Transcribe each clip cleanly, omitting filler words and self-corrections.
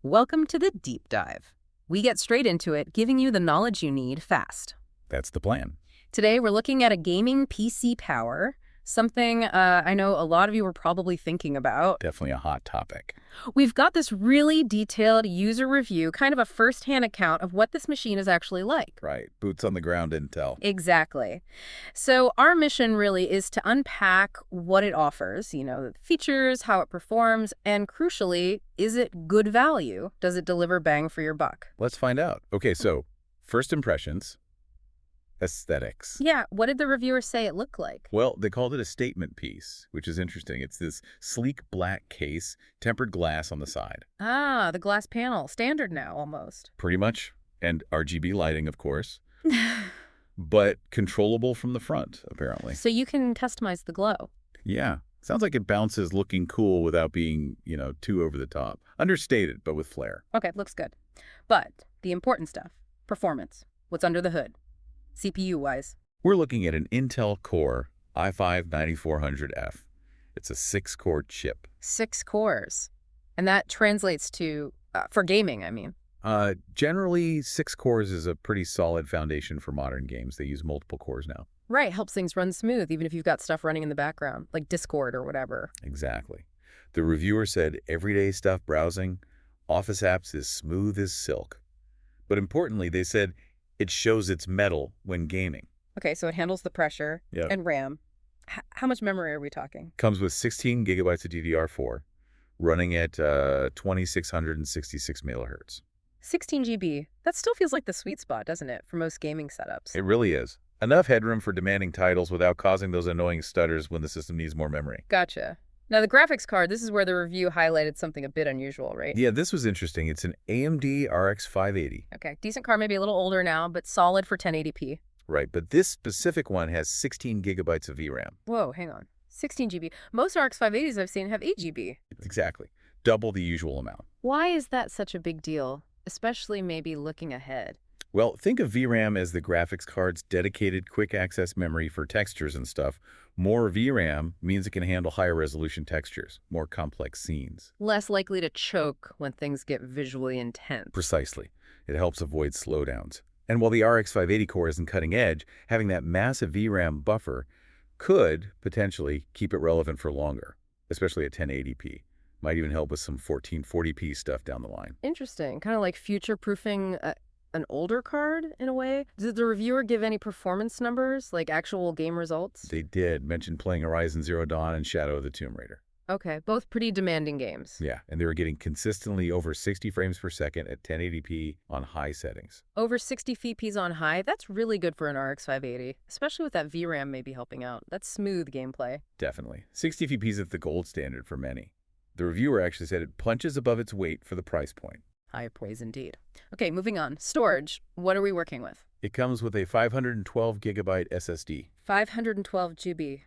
Welcome to the Deep Dive. We get straight into it, giving you the knowledge you need fast. That's the plan. Today, we're looking at a gaming PC power, something I know a lot of you were probably thinking about. Definitely a hot topic. We've got this really detailed user review, kind of a first-hand account of what this machine is actually like. Right. Boots on the ground intel. Exactly. So our mission really is to unpack what it offers, the features, how it performs, and crucially, is it good value? Does it deliver bang for your buck? Let's find out. Okay, so first impressions. Aesthetics. Yeah, what did the reviewer say it looked like? Well, they called it a statement piece, which is interesting. It's this sleek black case, tempered glass on the side. Ah, the glass panel. Standard now, almost. Pretty much. And RGB lighting, of course. But controllable from the front, apparently. So you can customize the glow. Yeah. Sounds like it bounces looking cool without being, too over the top. Understated, but with flair. Okay, looks good. But the important stuff, performance. What's under the hood? CPU-wise. We're looking at an Intel Core i5-9400F. It's a 6-core chip. 6 cores. And that translates to, for gaming, I mean. Generally, 6 cores is a pretty solid foundation for modern games. They use multiple cores now. Right, helps things run smooth, even if you've got stuff running in the background, like Discord or whatever. Exactly. The reviewer said everyday stuff browsing, Office apps is smooth as silk. But importantly, they said it shows its mettle when gaming. Okay, so it handles the pressure and RAM. How much memory are we talking? Comes with 16 gigabytes of DDR4, running at 2666 megahertz. 16 GB. That still feels like the sweet spot, doesn't it, for most gaming setups? It really is. Enough headroom for demanding titles without causing those annoying stutters when the system needs more memory. Gotcha. Now, the graphics card, this is where the review highlighted something a bit unusual, right? Yeah, this was interesting. It's an AMD RX 580. Okay, decent card, maybe a little older now, but solid for 1080p. Right, but this specific one has 16 gigabytes of VRAM. Whoa, hang on. 16 GB. Most RX 580s I've seen have 8 GB. Exactly. Double the usual amount. Why is that such a big deal, especially maybe looking ahead? Well, think of VRAM as the graphics card's dedicated quick access memory for textures and stuff. More VRAM means it can handle higher resolution textures, more complex scenes. Less likely to choke when things get visually intense. Precisely. It helps avoid slowdowns. And while the RX 580 core isn't cutting edge, having that massive VRAM buffer could potentially keep it relevant for longer, especially at 1080p. Might even help with some 1440p stuff down the line. Interesting. Kind of like future-proofing an older card, in a way? Did the reviewer give any performance numbers, like actual game results? They did mention playing Horizon Zero Dawn and Shadow of the Tomb Raider. Okay, both pretty demanding games. Yeah, and they were getting consistently over 60 frames per second at 1080p on high settings. Over 60 FPS on high? That's really good for an RX 580, especially with that VRAM maybe helping out. That's smooth gameplay. Definitely. 60 FPS is the gold standard for many. The reviewer actually said it punches above its weight for the price point. High praise indeed. Okay, moving on. Storage. What are we working with? It comes with a 512 gigabyte SSD. 512 GB.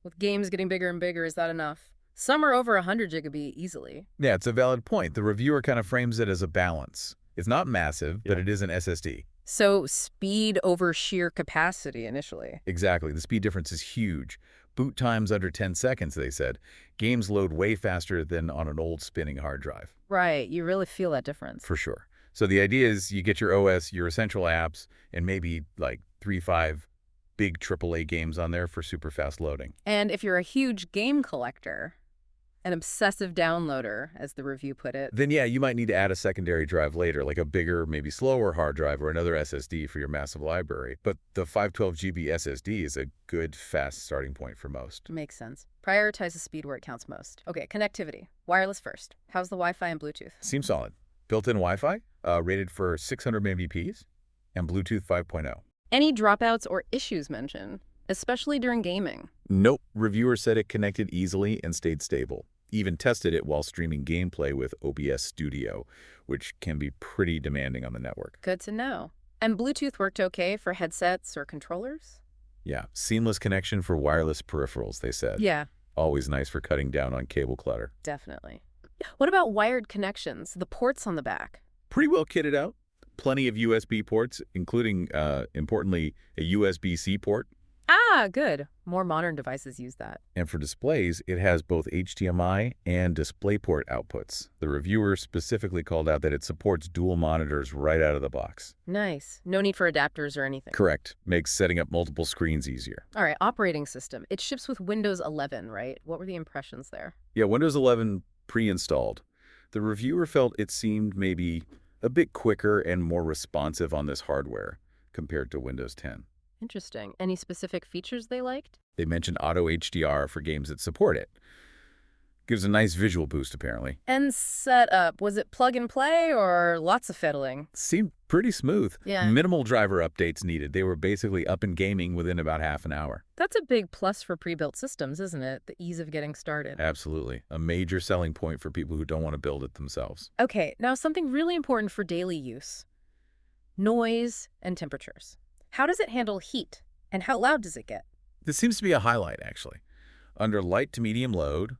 With games getting bigger and bigger, is that enough? Some are over 100 GB easily. Yeah, it's a valid point. The reviewer kind of frames it as a balance. It's not massive, but it is an SSD. So speed over sheer capacity initially. Exactly. The speed difference is huge. Boot time's under 10 seconds, they said. Games load way faster than on an old spinning hard drive. Right. You really feel that difference. For sure. So the idea is you get your OS, your essential apps, and maybe like 3-5 big AAA games on there for super fast loading. And if you're a huge game collector, an obsessive downloader, as the review put it, then yeah, you might need to add a secondary drive later, like a bigger, maybe slower hard drive or another SSD for your massive library. But the 512 GB SSD is a good, fast starting point for most. Makes sense. Prioritize the speed where it counts most. Okay, connectivity. Wireless first. How's the Wi-Fi and Bluetooth? Seems solid. Built-in Wi-Fi, rated for 600 Mbps, and Bluetooth 5.0. Any dropouts or issues mentioned, especially during gaming? Nope. Reviewer said it connected easily and stayed stable. Even tested it while streaming gameplay with OBS Studio, which can be pretty demanding on the network. Good to know. And Bluetooth worked okay for headsets or controllers? Yeah, seamless connection for wireless peripherals, they said. Yeah. Always nice for cutting down on cable clutter. Definitely. What about wired connections, the ports on the back? Pretty well kitted out. Plenty of USB ports, including, importantly, a USB-C port. Ah, good. More modern devices use that. And for displays, it has both HDMI and DisplayPort outputs. The reviewer specifically called out that it supports dual monitors right out of the box. Nice. No need for adapters or anything. Correct. Makes setting up multiple screens easier. All right, operating system. It ships with Windows 11, right? What were the impressions there? Yeah, Windows 11 pre-installed. The reviewer felt it seemed maybe a bit quicker and more responsive on this hardware compared to Windows 10. Interesting. Any specific features they liked? They mentioned auto HDR for games that support it. Gives a nice visual boost, apparently. And setup. Was it plug and play or lots of fiddling? Seemed pretty smooth. Yeah. Minimal driver updates needed. They were basically up and gaming within about half an hour. That's a big plus for pre-built systems, isn't it? The ease of getting started. Absolutely. A major selling point for people who don't want to build it themselves. Okay, now something really important for daily use. Noise and temperatures. How does it handle heat? And how loud does it get? This seems to be a highlight, actually. Under light to medium load,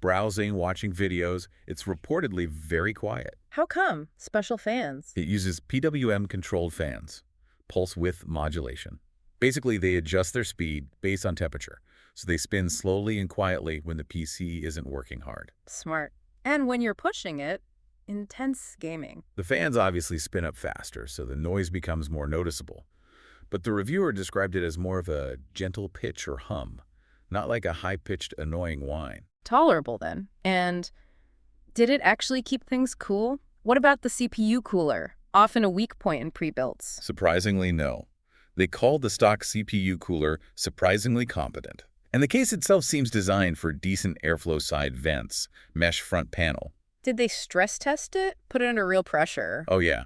browsing, watching videos, it's reportedly very quiet. How come? Special fans. It uses PWM-controlled fans, pulse width modulation. Basically, they adjust their speed based on temperature, so they spin slowly and quietly when the PC isn't working hard. Smart. And when you're pushing it, intense gaming. The fans obviously spin up faster, so the noise becomes more noticeable. But the reviewer described it as more of a gentle pitch or hum, not like a high-pitched, annoying whine. Tolerable, then. And did it actually keep things cool? What about the CPU cooler? Often a weak point in pre-builts. Surprisingly, no. They called the stock CPU cooler surprisingly competent. And the case itself seems designed for decent airflow side vents, mesh front panel. Did they stress test it? Put it under real pressure? Oh yeah,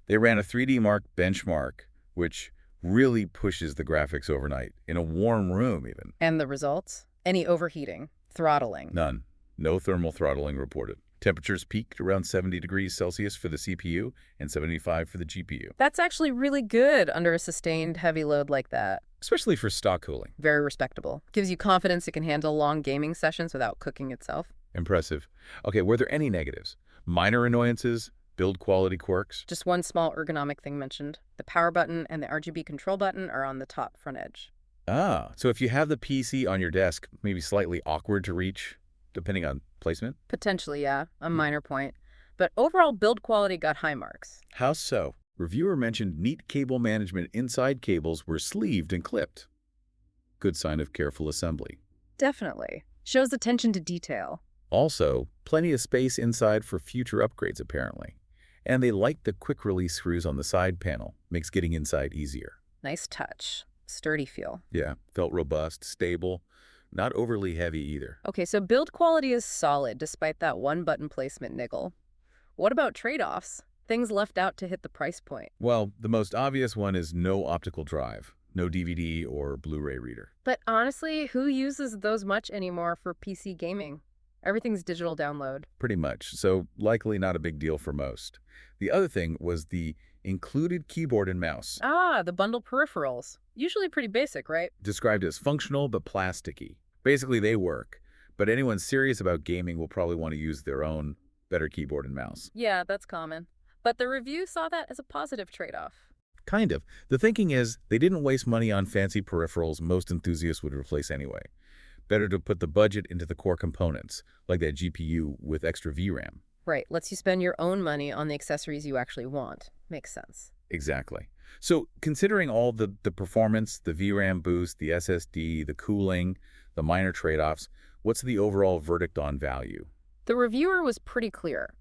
they ran a 3D Mark benchmark, which really pushes the graphics overnight, in a warm room even. And the results? Any overheating? Throttling? None. No thermal throttling reported. Temperatures peaked around 70 degrees Celsius for the CPU and 75 for the GPU. That's actually really good under a sustained heavy load like that. Especially for stock cooling. Very respectable. Gives you confidence it can handle long gaming sessions without cooking itself. Impressive. Okay, were there any negatives? Minor annoyances? Build quality quirks? Just one small ergonomic thing mentioned. The power button and the RGB control button are on the top front edge. Ah, so if you have the PC on your desk, maybe slightly awkward to reach, depending on placement? Potentially, yeah. A minor point. But overall build quality got high marks. How so? Reviewer mentioned neat cable management inside cables were sleeved and clipped. Good sign of careful assembly. Definitely. Shows attention to detail. Also, plenty of space inside for future upgrades, apparently. And they like the quick-release screws on the side panel. Makes getting inside easier. Nice touch. Sturdy feel. Yeah, felt robust, stable, not overly heavy either. Okay, so build quality is solid despite that one button placement niggle. What about trade-offs? Things left out to hit the price point. Well, the most obvious one is no optical drive, no DVD or Blu-ray reader. But honestly, who uses those much anymore for PC gaming? Everything's digital download. Pretty much, so likely not a big deal for most. The other thing was the included keyboard and mouse. Ah, the bundle peripherals. Usually pretty basic, right? Described as functional but plasticky. Basically, they work, but anyone serious about gaming will probably want to use their own better keyboard and mouse. Yeah, that's common. But the review saw that as a positive trade-off. Kind of. The thinking is they didn't waste money on fancy peripherals most enthusiasts would replace anyway. Better to put the budget into the core components, like that GPU with extra VRAM. Right, lets you spend your own money on the accessories you actually want. Makes sense. Exactly. So considering all the performance, the VRAM boost, the SSD, the cooling, the minor trade-offs, what's the overall verdict on value? The reviewer was pretty clear.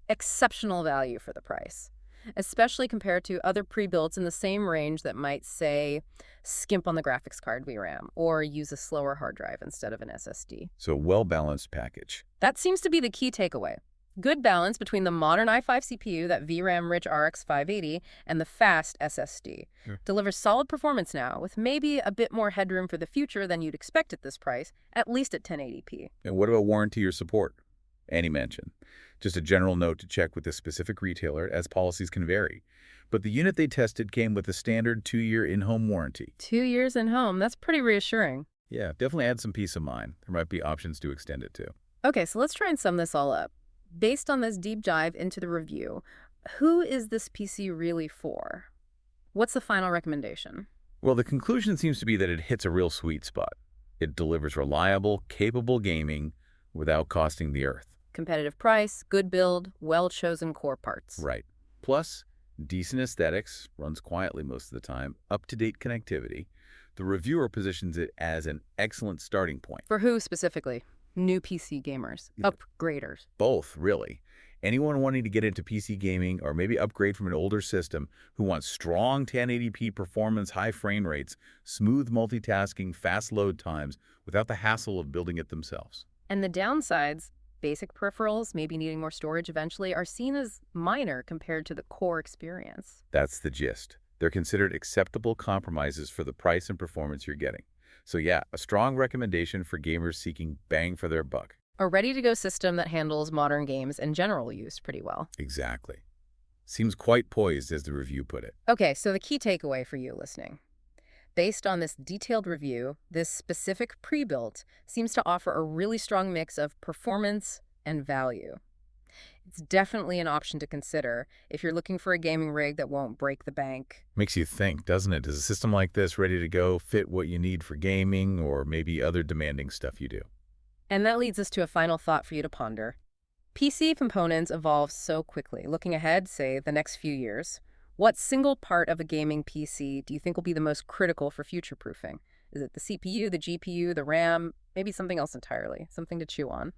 Exceptional value for the price, especially compared to other pre-builts in the same range that might, say, skimp on the graphics card VRAM or use a slower hard drive instead of an SSD. So a well-balanced package. That seems to be the key takeaway. Good balance between the modern i5 CPU, that VRAM-rich RX 580, and the fast SSD. Delivers solid performance now, with maybe a bit more headroom for the future than you'd expect at this price, at least at 1080p. And what about warranty or support? Any mention. Just a general note to check with the specific retailer, as policies can vary. But the unit they tested came with a standard 2-year in-home warranty. 2 years in-home, that's pretty reassuring. Yeah, definitely add some peace of mind. There might be options to extend it to. Okay, so let's try and sum this all up. Based on this deep dive into the review, who is this PC really for? What's the final recommendation? Well, the conclusion seems to be that it hits a real sweet spot. It delivers reliable, capable gaming without costing the earth. Competitive price, good build, well-chosen core parts. Right. Plus, decent aesthetics, runs quietly most of the time, up-to-date connectivity. The reviewer positions it as an excellent starting point. For who specifically? New PC gamers, upgraders. Both, really. Anyone wanting to get into PC gaming or maybe upgrade from an older system who wants strong 1080p performance, high frame rates, smooth multitasking, fast load times without the hassle of building it themselves. And the downsides, basic peripherals, maybe needing more storage eventually, are seen as minor compared to the core experience. That's the gist. They're considered acceptable compromises for the price and performance you're getting. So yeah, a strong recommendation for gamers seeking bang for their buck. A ready-to-go system that handles modern games and general use pretty well. Exactly. Seems quite poised, as the review put it. Okay, so the key takeaway for you listening. Based on this detailed review, this specific pre-built seems to offer a really strong mix of performance and value. It's definitely an option to consider if you're looking for a gaming rig that won't break the bank. Makes you think, doesn't it? Does a system like this, ready to go, fit what you need for gaming or maybe other demanding stuff you do? And that leads us to a final thought for you to ponder. PC components evolve so quickly. Looking ahead, say, the next few years, what single part of a gaming PC do you think will be the most critical for future-proofing? Is it the CPU, the GPU, the RAM, maybe something else entirely, something to chew on?